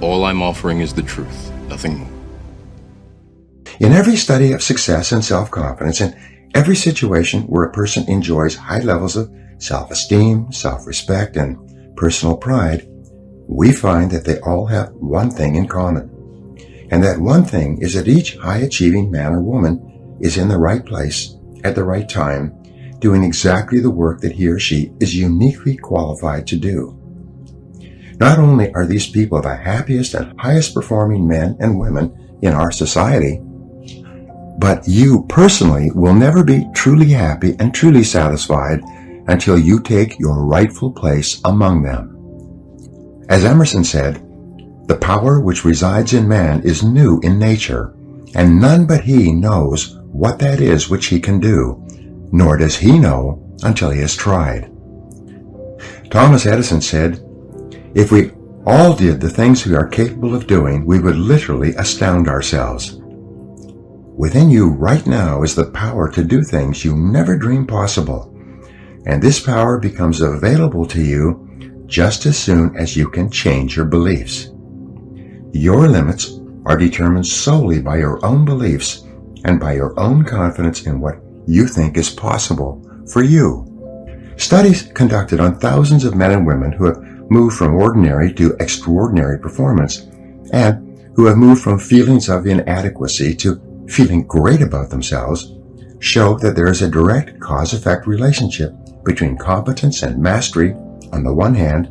All I'm offering is the truth, nothing more. In every study of success and self-confidence, in every situation where a person enjoys high levels of self-esteem, self-respect, and personal pride, we find that they all have one thing in common. And that one thing is that each high-achieving man or woman is in the right place at the right time, doing exactly the work that he or she is uniquely qualified to do. Not only are these people the happiest and highest performing men and women in our society, but you personally will never be truly happy and truly satisfied until you take your rightful place among them. As Emerson said, "The power which resides in man is new in nature, and none but he knows what that is which he can do, nor does he know until he has tried." Thomas Edison said, "If we all did the things we are capable of doing, we would literally astound ourselves." Within you right now is the power to do things you never dreamed possible, and this power becomes available to you just as soon as you can change your beliefs. Your limits are determined solely by your own beliefs and by your own confidence in what you think is possible for you. Studies conducted on thousands of men and women who have moved from ordinary to extraordinary performance, and who have moved from feelings of inadequacy to feeling great about themselves, show that there is a direct cause-effect relationship between competence and mastery on the one hand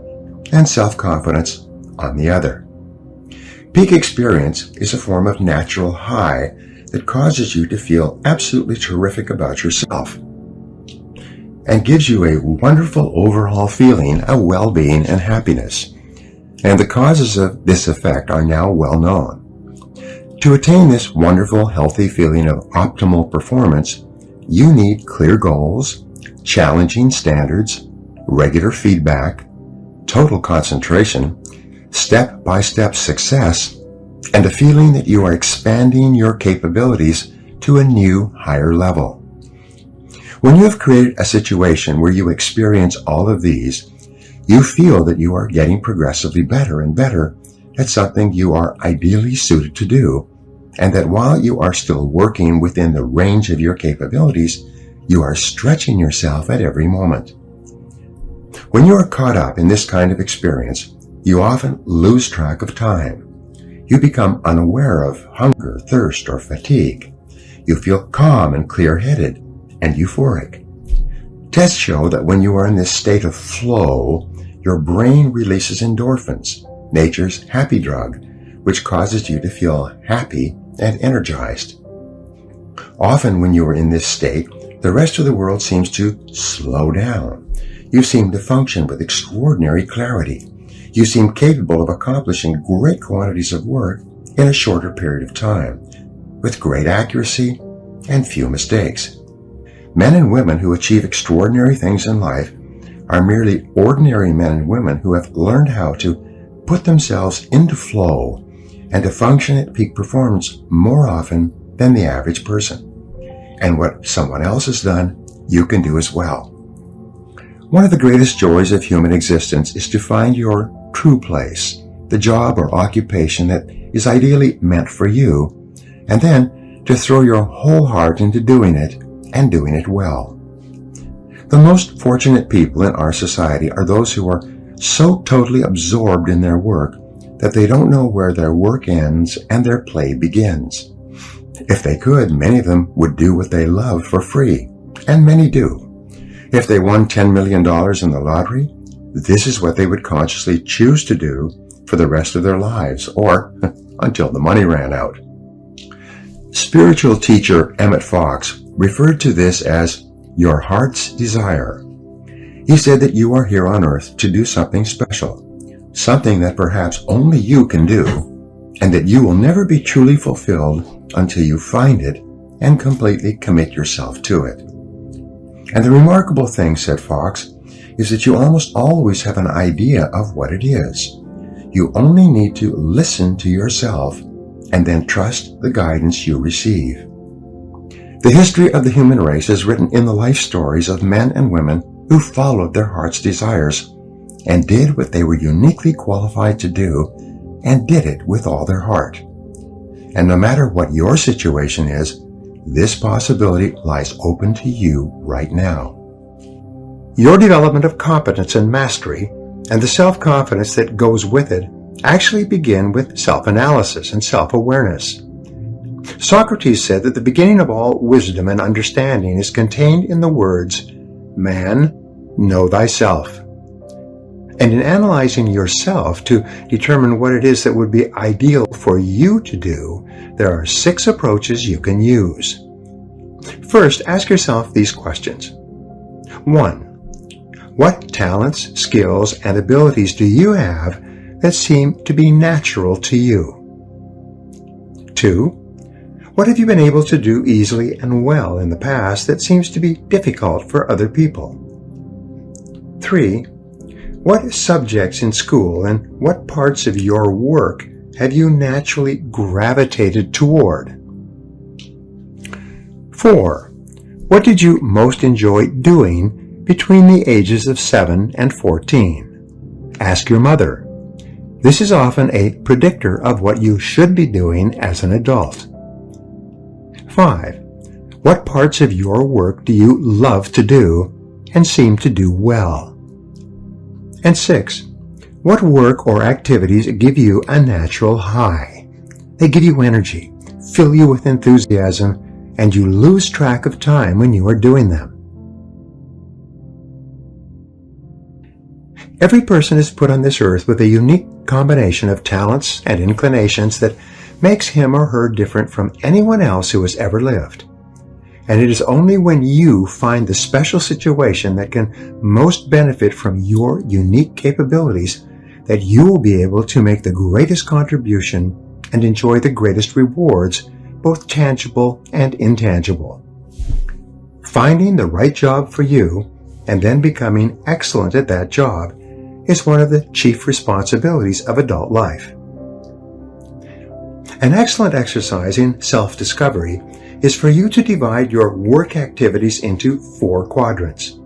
and self-confidence on the other. Peak experience is a form of natural high that causes you to feel absolutely terrific about yourself and gives you a wonderful overall feeling of well-being and happiness. And the causes of this effect are now well known. To attain this wonderful, healthy feeling of optimal performance, you need clear goals, challenging standards, regular feedback, total concentration, step-by-step success, and a feeling that you are expanding your capabilities to a new, higher level. When you have created a situation where you experience all of these, you feel that you are getting progressively better and better at something you are ideally suited to do, and that while you are still working within the range of your capabilities, you are stretching yourself at every moment. When you are caught up in this kind of experience, you often lose track of time. You become unaware of hunger, thirst, or fatigue. You feel calm and clear-headed and euphoric. Tests show that when you are in this state of flow, your brain releases endorphins, nature's happy drug, which causes you to feel happy and energized. Often when you are in this state, the rest of the world seems to slow down. You seem to function with extraordinary clarity. You seem capable of accomplishing great quantities of work in a shorter period of time, with great accuracy and few mistakes. Men and women who achieve extraordinary things in life are merely ordinary men and women who have learned how to put themselves into flow and to function at peak performance more often than the average person. And what someone else has done, you can do as well. One of the greatest joys of human existence is to find your true place, the job or occupation that is ideally meant for you, and then to throw your whole heart into doing it and doing it well. The most fortunate people in our society are those who are so totally absorbed in their work that they don't know where their work ends and their play begins. If they could, many of them would do what they love for free, and many do. If they won $10 million in the lottery, this is what they would consciously choose to do for the rest of their lives, or until the money ran out. Spiritual teacher Emmett Fox referred to this as your heart's desire. He said that you are here on earth to do something special, something that perhaps only you can do, and that you will never be truly fulfilled until you find it and completely commit yourself to it. And the remarkable thing, said Fox, is that you almost always have an idea of what it is. You only need to listen to yourself and then trust the guidance you receive. The history of the human race is written in the life stories of men and women who followed their heart's desires and did what they were uniquely qualified to do and did it with all their heart. And no matter what your situation is, this possibility lies open to you right now. Your development of competence and mastery, and the self-confidence that goes with it, actually begin with self-analysis and self-awareness. Socrates said that the beginning of all wisdom and understanding is contained in the words, "Man, know thyself." And in analyzing yourself to determine what it is that would be ideal for you to do, there are 6 approaches you can use. First, ask yourself these questions. 1. What talents, skills, and abilities do you have that seem to be natural to you? 2. What have you been able to do easily and well in the past that seems to be difficult for other people? 3. What subjects in school and what parts of your work have you naturally gravitated toward? 4. What did you most enjoy doing between the ages of 7 and 14? Ask your mother. This is often a predictor of what you should be doing as an adult. 5. What parts of your work do you love to do and seem to do well? And 6. What work or activities give you a natural high? They give you energy, fill you with enthusiasm, and you lose track of time when you are doing them. Every person is put on this earth with a unique combination of talents and inclinations that makes him or her different from anyone else who has ever lived. And it is only when you find the special situation that can most benefit from your unique capabilities that you will be able to make the greatest contribution and enjoy the greatest rewards, both tangible and intangible. Finding the right job for you and then becoming excellent at that job is one of the chief responsibilities of adult life. An excellent exercise in self-discovery is for you to divide your work activities into 4 quadrants.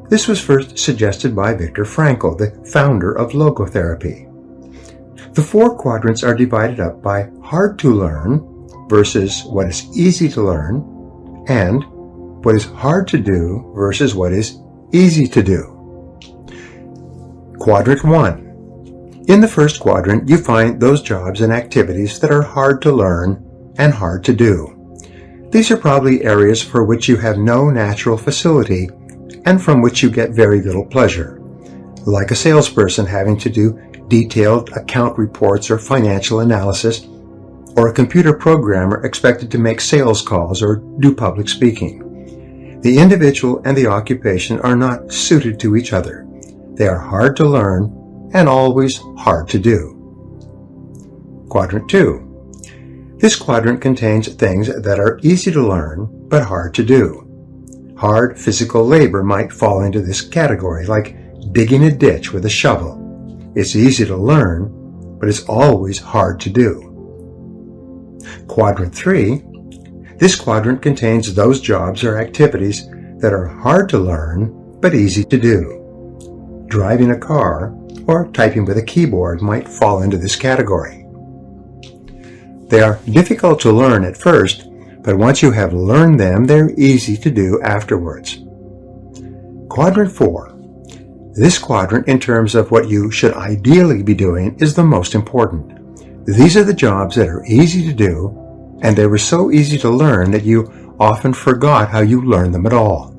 This was first suggested by Viktor Frankl, the founder of logotherapy. The 4 quadrants are divided up by hard to learn versus what is easy to learn, and what is hard to do versus what is easy to do. Quadrant 1. In the first quadrant, you find those jobs and activities that are hard to learn and hard to do. These are probably areas for which you have no natural facility and from which you get very little pleasure, like a salesperson having to do detailed account reports or financial analysis, or a computer programmer expected to make sales calls or do public speaking. The individual and the occupation are not suited to each other. They are hard to learn and always hard to do. Quadrant 2. This quadrant contains things that are easy to learn but hard to do. Hard physical labor might fall into this category, like digging a ditch with a shovel. It's easy to learn, but it's always hard to do. Quadrant 3. This quadrant contains those jobs or activities that are hard to learn but easy to do. Driving a car or typing with a keyboard might fall into this category. They are difficult to learn at first, but once you have learned them, they're easy to do afterwards. Quadrant 4. This quadrant, in terms of what you should ideally be doing, is the most important. These are the jobs that are easy to do, and they were so easy to learn that you often forgot how you learned them at all.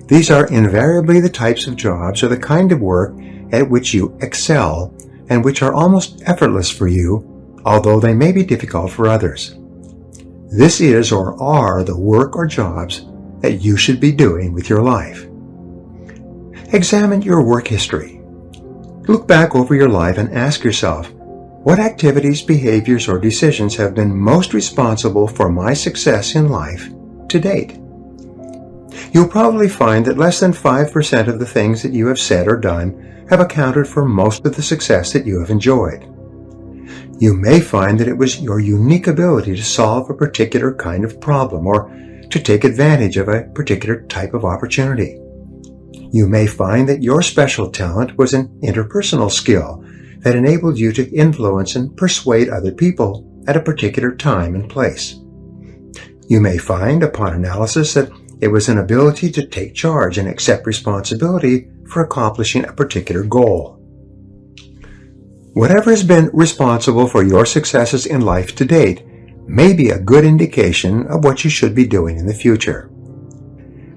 These are invariably the types of jobs or the kind of work at which you excel and which are almost effortless for you, although they may be difficult for others. This is or are the work or jobs that you should be doing with your life. Examine your work history. Look back over your life and ask yourself, what activities, behaviors, or decisions have been most responsible for my success in life to date? You'll probably find that less than 5% of the things that you have said or done have accounted for most of the success that you have enjoyed. You may find that it was your unique ability to solve a particular kind of problem or to take advantage of a particular type of opportunity. You may find that your special talent was an interpersonal skill, that enabled you to influence and persuade other people at a particular time and place. You may find, upon analysis, that it was an ability to take charge and accept responsibility for accomplishing a particular goal. Whatever has been responsible for your successes in life to date may be a good indication of what you should be doing in the future.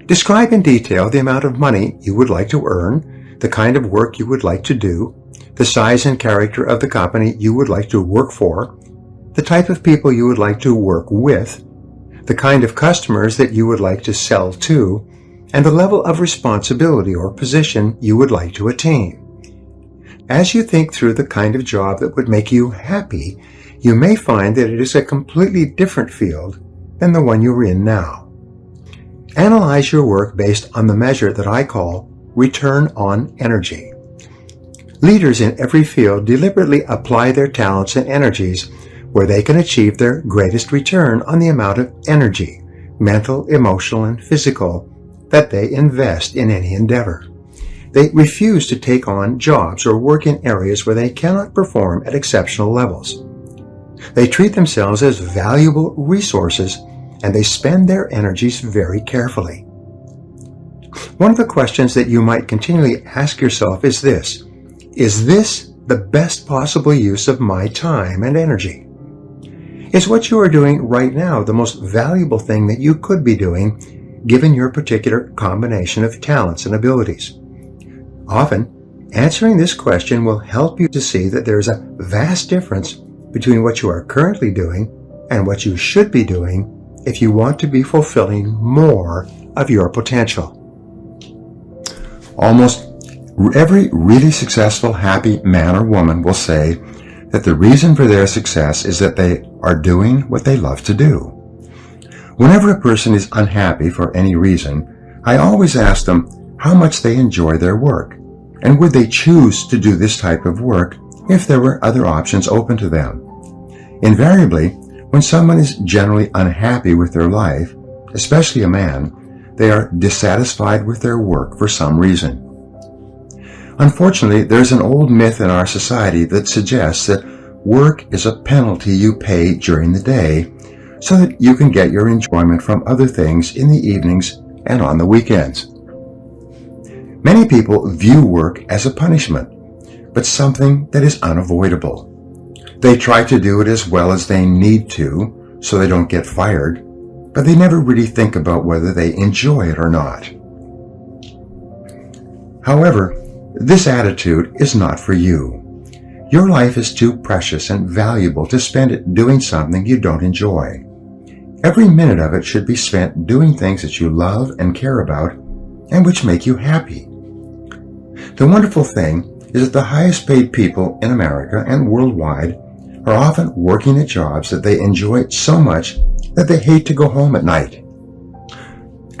Describe in detail the amount of money you would like to earn, the kind of work you would like to do, the size and character of the company you would like to work for, the type of people you would like to work with, the kind of customers that you would like to sell to, and the level of responsibility or position you would like to attain. As you think through the kind of job that would make you happy, you may find that it is a completely different field than the one you're in now. Analyze your work based on the measure that I call return on energy. Leaders in every field deliberately apply their talents and energies where they can achieve their greatest return on the amount of energy, mental, emotional, and physical, that they invest in any endeavor. They refuse to take on jobs or work in areas where they cannot perform at exceptional levels. They treat themselves as valuable resources, and they spend their energies very carefully. One of the questions that you might continually ask yourself is this: is this the best possible use of my time and energy? Is what you are doing right now the most valuable thing that you could be doing, given your particular combination of talents and abilities? Often, answering this question will help you to see that there is a vast difference between what you are currently doing and what you should be doing if you want to be fulfilling more of your potential. Almost every really successful, happy man or woman will say that the reason for their success is that they are doing what they love to do. Whenever a person is unhappy for any reason, I always ask them how much they enjoy their work, and would they choose to do this type of work if there were other options open to them. Invariably, when someone is generally unhappy with their life, especially a man, they are dissatisfied with their work for some reason. Unfortunately, there's an old myth in our society that suggests that work is a penalty you pay during the day so that you can get your enjoyment from other things in the evenings and on the weekends. Many people view work as a punishment, but something that is unavoidable. They try to do it as well as they need to so they don't get fired, but they never really think about whether they enjoy it or not. However, this attitude is not for you. Your life is too precious and valuable to spend it doing something you don't enjoy. Every minute of it should be spent doing things that you love and care about and which make you happy. The wonderful thing is that the highest paid people in America and worldwide are often working at jobs that they enjoy so much that they hate to go home at night.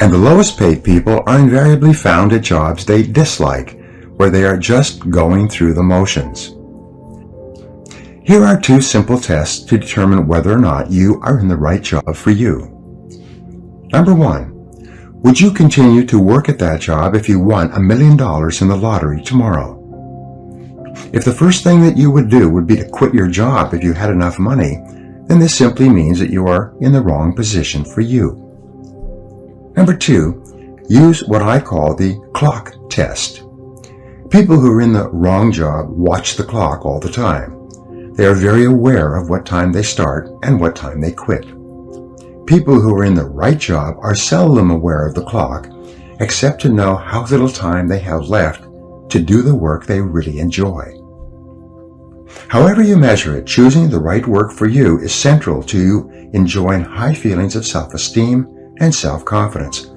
And the lowest paid people are invariably found at jobs they dislike, where they are just going through the motions. Here are two simple tests to determine whether or not you are in the right job for you. Number 1, would you continue to work at that job if you won $1 million in the lottery tomorrow? If the first thing that you would do would be to quit your job if you had enough money, then this simply means that you are in the wrong position for you. Number 2, use what I call the clock test. People who are in the wrong job watch the clock all the time. They are very aware of what time they start and what time they quit. People who are in the right job are seldom aware of the clock, except to know how little time they have left to do the work they really enjoy. However you measure it, choosing the right work for you is central to you enjoying high feelings of self-esteem and self-confidence,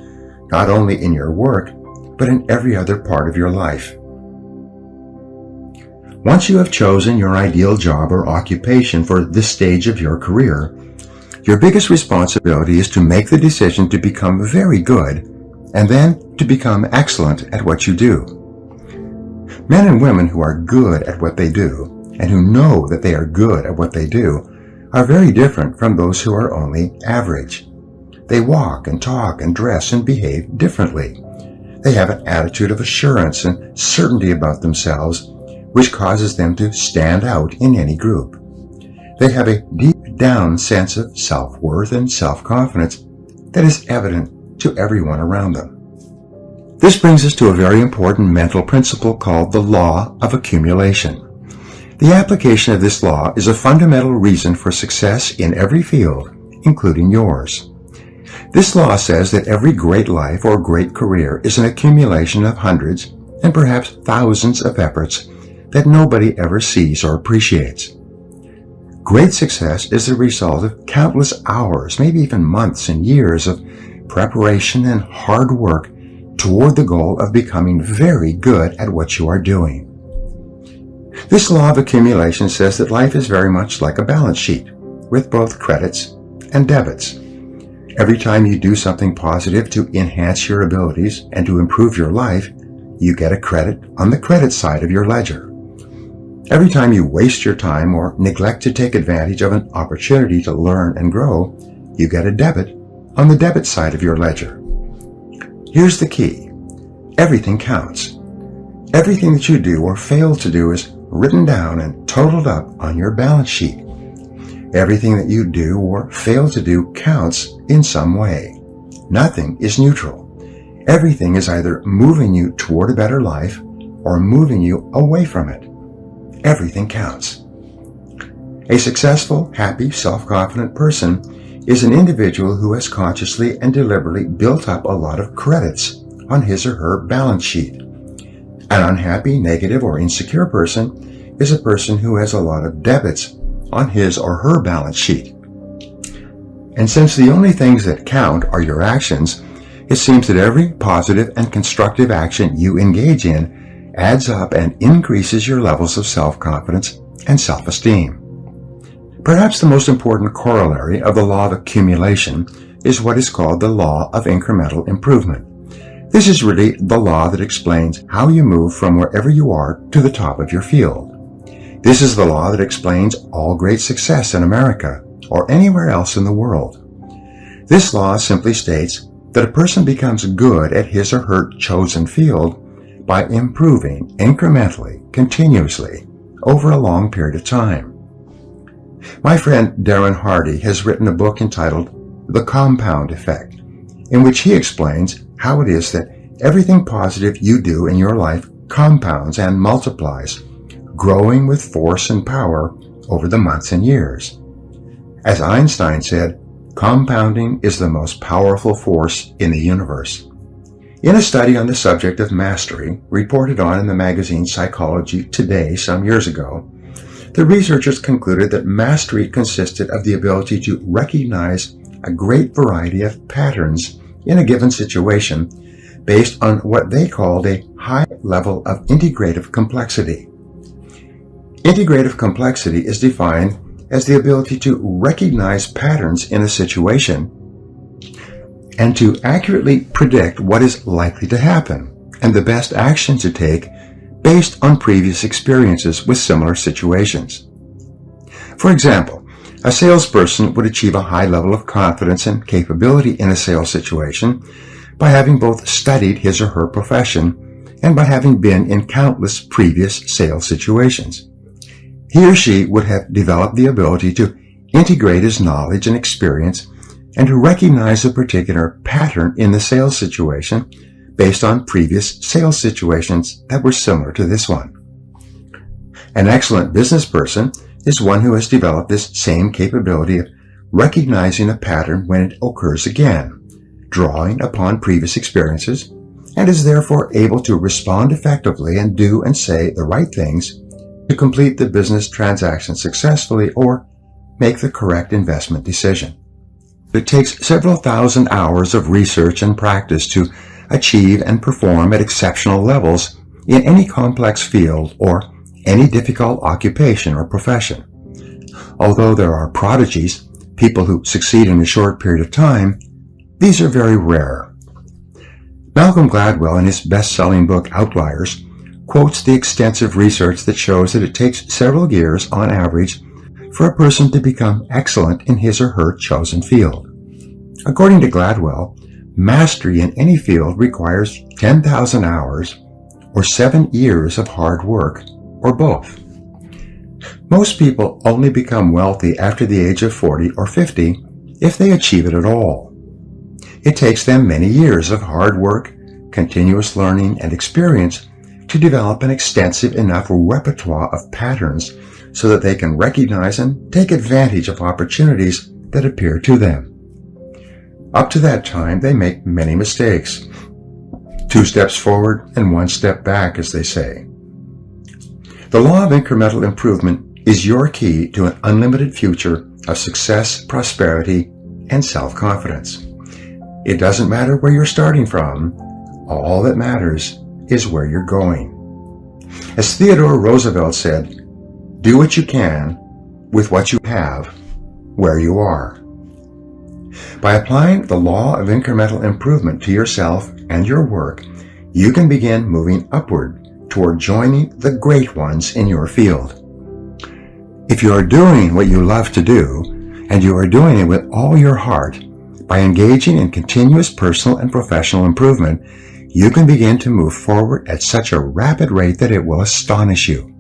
not only in your work, but in every other part of your life. Once you have chosen your ideal job or occupation for this stage of your career, your biggest responsibility is to make the decision to become very good and then to become excellent at what you do. Men and women who are good at what they do and who know that they are good at what they do are very different from those who are only average. They walk and talk and dress and behave differently. They have an attitude of assurance and certainty about themselves, which causes them to stand out in any group. They have a deep down sense of self-worth and self-confidence that is evident to everyone around them. This brings us to a very important mental principle called the law of accumulation. The application of this law is a fundamental reason for success in every field, including yours. This law says that every great life or great career is an accumulation of hundreds and perhaps thousands of efforts that nobody ever sees or appreciates. Great success is the result of countless hours, maybe even months and years of preparation and hard work toward the goal of becoming very good at what you are doing. This law of accumulation says that life is very much like a balance sheet, with both credits and debits. Every time you do something positive to enhance your abilities and to improve your life, you get a credit on the credit side of your ledger. Every time you waste your time or neglect to take advantage of an opportunity to learn and grow, you get a debit on the debit side of your ledger. Here's the key. Everything counts. Everything that you do or fail to do is written down and totaled up on your balance sheet. Everything that you do or fail to do counts in some way. Nothing is neutral. Everything is either moving you toward a better life or moving you away from it. Everything counts. A successful, happy, self-confident person is an individual who has consciously and deliberately built up a lot of credits on his or her balance sheet. An unhappy, negative, or insecure person is a person who has a lot of debits on his or her balance sheet. And since the only things that count are your actions, it seems that every positive and constructive action you engage in adds up and increases your levels of self-confidence and self-esteem. Perhaps the most important corollary of the law of accumulation is what is called the law of incremental improvement. This is really the law that explains how you move from wherever you are to the top of your field. This is the law that explains all great success in America or anywhere else in the world. This law simply states that a person becomes good at his or her chosen field by improving incrementally, continuously, over a long period of time. My friend Darren Hardy has written a book entitled The Compound Effect, in which he explains how it is that everything positive you do in your life compounds and multiplies, growing with force and power over the months and years. As Einstein said, compounding is the most powerful force in the universe. In a study on the subject of mastery, reported on in the magazine Psychology Today some years ago, the researchers concluded that mastery consisted of the ability to recognize a great variety of patterns in a given situation based on what they called a high level of integrative complexity. Integrative complexity is defined as the ability to recognize patterns in a situation and to accurately predict what is likely to happen and the best action to take based on previous experiences with similar situations. For example, a salesperson would achieve a high level of confidence and capability in a sales situation by having both studied his or her profession and by having been in countless previous sales situations. He or she would have developed the ability to integrate his knowledge and experience and to recognize a particular pattern in the sales situation based on previous sales situations that were similar to this one. An excellent business person is one who has developed this same capability of recognizing a pattern when it occurs again, drawing upon previous experiences, and is therefore able to respond effectively and do and say the right things to complete the business transaction successfully or make the correct investment decision. It takes several thousand hours of research and practice to achieve and perform at exceptional levels in any complex field or any difficult occupation or profession. Although there are prodigies, people who succeed in a short period of time, these are very rare. Malcolm Gladwell, in his best-selling book Outliers, quotes the extensive research that shows that it takes several years on average for a person to become excellent in his or her chosen field. According to Gladwell, mastery in any field requires 10,000 hours or 7 years of hard work or both. Most people only become wealthy after the age of 40 or 50 if they achieve it at all. It takes them many years of hard work, continuous learning, and experience to develop an extensive enough repertoire of patterns so that they can recognize and take advantage of opportunities that appear to them. Up to that time, they make many mistakes. 2 steps forward and 1 step back, as they say. The law of incremental improvement is your key to an unlimited future of success, prosperity, and self-confidence. It doesn't matter where you're starting from. All that matters is where you're going. As Theodore Roosevelt said, do what you can with what you have where you are. By applying the law of incremental improvement to yourself and your work, you can begin moving upward toward joining the great ones in your field. If you are doing what you love to do, and you are doing it with all your heart, by engaging in continuous personal and professional improvement, you can begin to move forward at such a rapid rate that it will astonish you.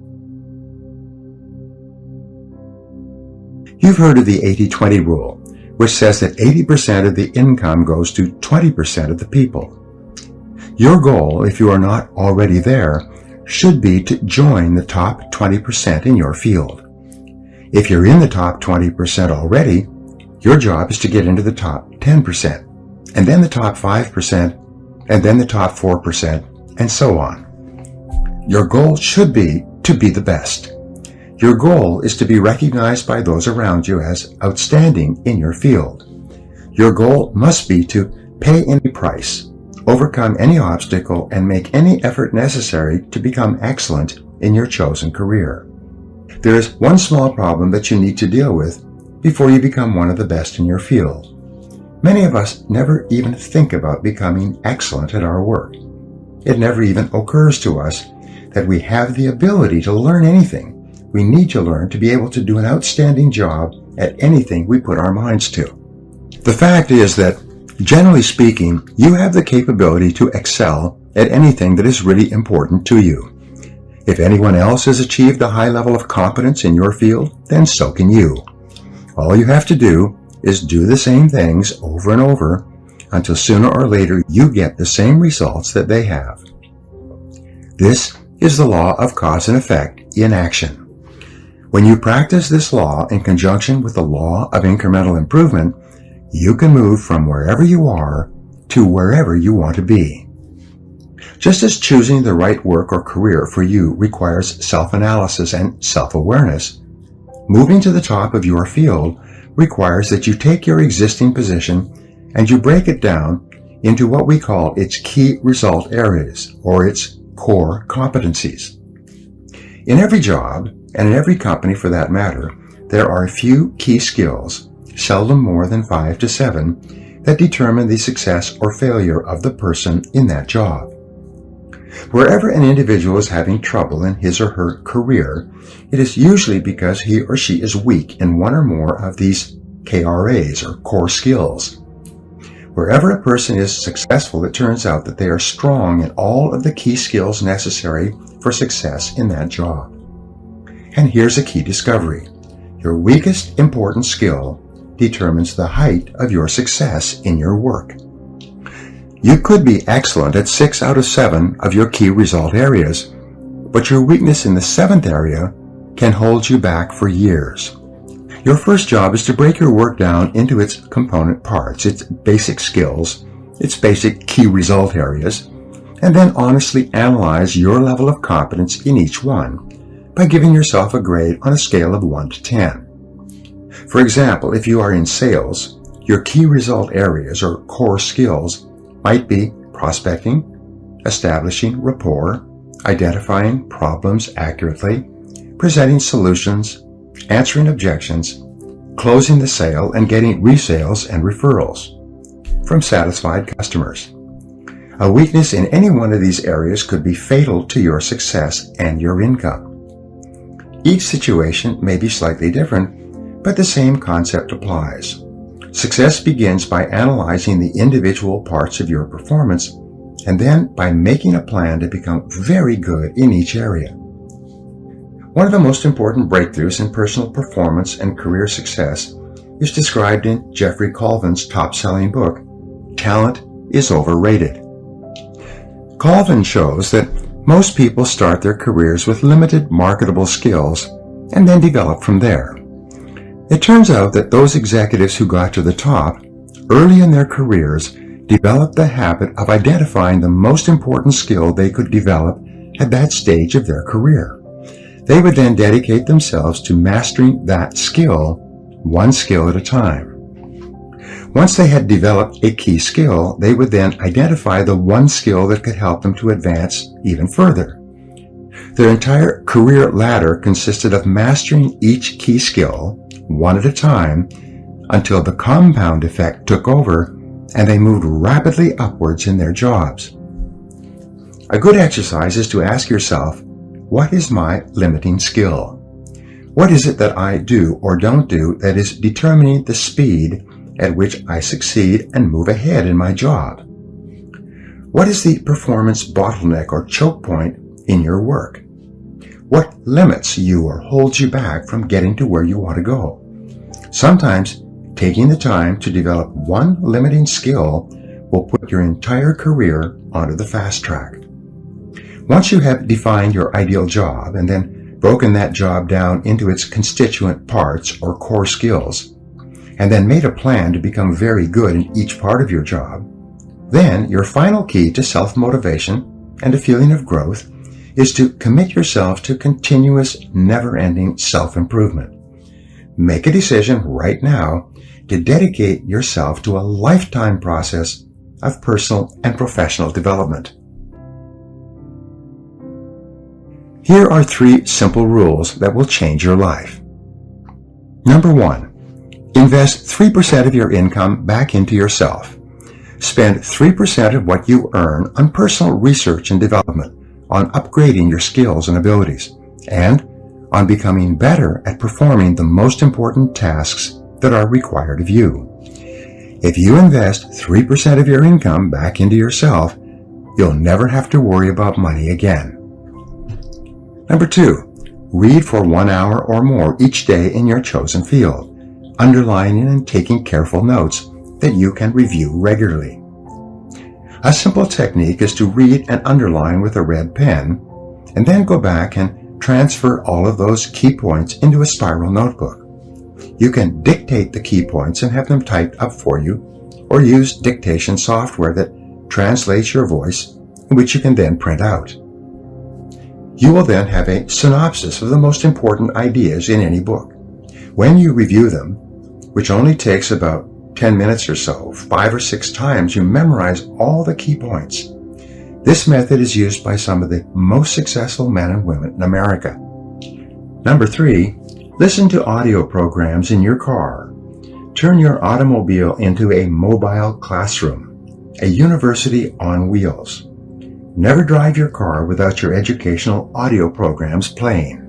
You've heard of the 80-20 rule, which says that 80% of the income goes to 20% of the people. Your goal, if you are not already there, should be to join the top 20% in your field. If you're in the top 20% already, your job is to get into the top 10%, and then the top 5%, and then the top 4%, and so on. Your goal should be to be the best. Your goal is to be recognized by those around you as outstanding in your field. Your goal must be to pay any price, overcome any obstacle, and make any effort necessary to become excellent in your chosen career. There is one small problem that you need to deal with before you become one of the best in your field. Many of us never even think about becoming excellent at our work. It never even occurs to us that we have the ability to learn anything we need to learn to be able to do an outstanding job at anything we put our minds to. The fact is that, generally speaking, you have the capability to excel at anything that is really important to you. If anyone else has achieved a high level of competence in your field, then so can you. All you have to do is do the same things over and over until sooner or later you get the same results that they have. This is the law of cause and effect in action. When you practice this law in conjunction with the law of incremental improvement, you can move from wherever you are to wherever you want to be. Just as choosing the right work or career for you requires self-analysis and self-awareness, moving to the top of your field requires that you take your existing position and you break it down into what we call its key result areas, or its core competencies. In every job, and in every company for that matter, there are a few key skills, seldom more than 5 to 7, that determine the success or failure of the person in that job. Wherever an individual is having trouble in his or her career, it is usually because he or she is weak in one or more of these KRAs, or core skills. Wherever a person is successful, it turns out that they are strong in all of the key skills necessary for success in that job. And here's a key discovery. Your weakest important skill determines the height of your success in your work. You could be excellent at 6 out of 7 of your key result areas, but your weakness in the 7th area can hold you back for years. Your first job is to break your work down into its component parts, its basic skills, its basic key result areas, and then honestly analyze your level of competence in each one by giving yourself a grade on a scale of 1 to 10. For example, if you are in sales, your key result areas or core skills might be prospecting, establishing rapport, identifying problems accurately, presenting solutions, answering objections, closing the sale, and getting resales and referrals from satisfied customers. A weakness in any one of these areas could be fatal to your success and your income. Each situation may be slightly different, but the same concept applies. Success begins by analyzing the individual parts of your performance and then by making a plan to become very good in each area. One of the most important breakthroughs in personal performance and career success is described in Jeffrey Colvin's top-selling book, Talent is Overrated. Colvin shows that most people start their careers with limited marketable skills and then develop from there. It turns out that those executives who got to the top early in their careers developed the habit of identifying the most important skill they could develop at that stage of their career. They would then dedicate themselves to mastering that skill, one skill at a time. Once they had developed a key skill, they would then identify the one skill that could help them to advance even further. Their entire career ladder consisted of mastering each key skill, one at a time, until the compound effect took over and they moved rapidly upwards in their jobs. A good exercise is to ask yourself, what is my limiting skill? What is it that I do or don't do that is determining the speed at which I succeed and move ahead in my job? What is the performance bottleneck or choke point in your work? What limits you or holds you back from getting to where you want to go? Sometimes taking the time to develop one limiting skill will put your entire career onto the fast track. Once you have defined your ideal job and then broken that job down into its constituent parts or core skills, and then made a plan to become very good in each part of your job, then your final key to self-motivation and a feeling of growth is to commit yourself to continuous, never-ending self-improvement. Make a decision right now to dedicate yourself to a lifetime process of personal and professional development. Here are 3 simple rules that will change your life. Number 1, invest 3% of your income back into yourself. Spend 3% of what you earn on personal research and development, on upgrading your skills and abilities, and on becoming better at performing the most important tasks that are required of you. If you invest 3% of your income back into yourself, you'll never have to worry about money again. Number 2, read for 1 hour or more each day in your chosen field, underlining and taking careful notes that you can review regularly. A simple technique is to read and underline with a red pen, and then go back and transfer all of those key points into a spiral notebook. You can dictate the key points and have them typed up for you, or use dictation software that translates your voice, which you can then print out. You will then have a synopsis of the most important ideas in any book. When you review them, which only takes about 10 minutes or so, 5 or 6 times, you memorize all the key points. This method is used by some of the most successful men and women in America. Number 3, listen to audio programs in your car. Turn your automobile into a mobile classroom, a university on wheels. Never drive your car without your educational audio programs playing.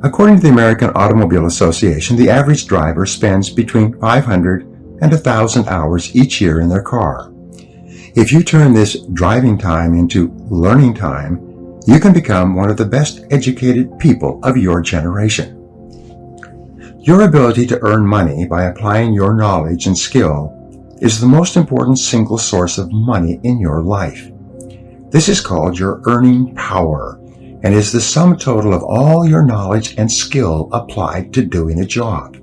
According to the American Automobile Association, the average driver spends between 500 and 1,000 hours each year in their car. If you turn this driving time into learning time, you can become one of the best educated people of your generation. Your ability to earn money by applying your knowledge and skill is the most important single source of money in your life. This is called your earning power and is the sum total of all your knowledge and skill applied to doing a job.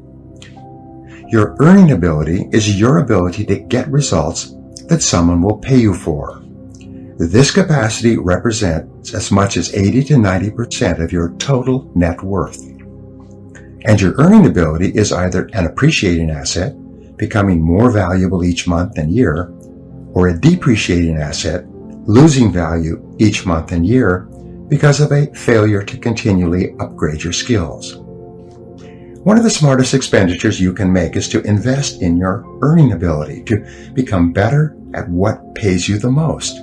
Your earning ability is your ability to get results that someone will pay you for. This capacity represents as much as 80 to 90% of your total net worth. And your earning ability is either an appreciating asset, becoming more valuable each month and year, or a depreciating asset, losing value each month and year because of a failure to continually upgrade your skills. One of the smartest expenditures you can make is to invest in your earning ability to become better at what pays you the most.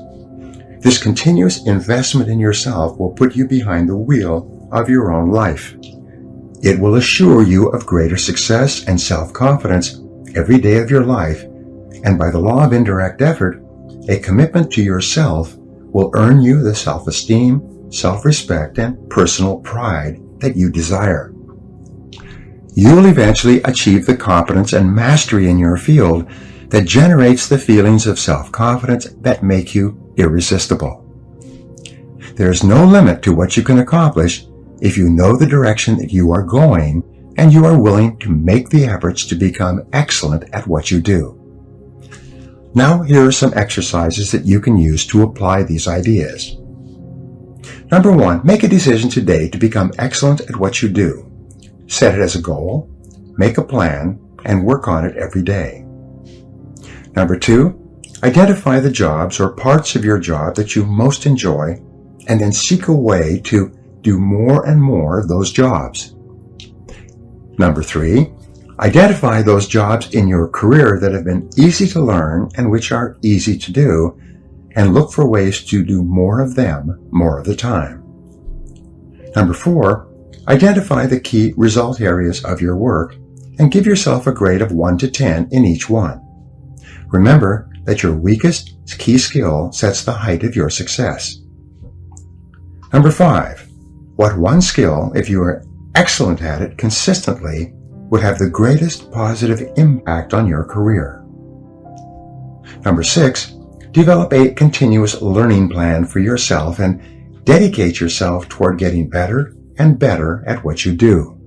This continuous investment in yourself will put you behind the wheel of your own life. It will assure you of greater success and self-confidence every day of your life, and by the law of indirect effort, a commitment to yourself will earn you the self-esteem, self-respect, and personal pride that you desire. You will eventually achieve the competence and mastery in your field that generates the feelings of self-confidence that make you irresistible. There is no limit to what you can accomplish if you know the direction that you are going and you are willing to make the efforts to become excellent at what you do. Now, here are some exercises that you can use to apply these ideas. Number 1, make a decision today to become excellent at what you do. Set it as a goal, make a plan, and work on it every day. Number 2, identify the jobs or parts of your job that you most enjoy, and then seek a way to do more and more of those jobs. Number 3, identify those jobs in your career that have been easy to learn and which are easy to do, and look for ways to do more of them more of the time. Number 4, identify the key result areas of your work and give yourself a grade of 1 to 10 in each one. Remember that your weakest key skill sets the height of your success. Number 5, what one skill, if you are excellent at it consistently, would have the greatest positive impact on your career? Number 6, develop a continuous learning plan for yourself and dedicate yourself toward getting better and better at what you do.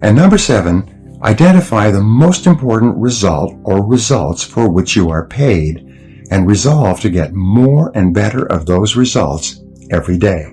And number 7, identify the most important result or results for which you are paid and resolve to get more and better of those results every day.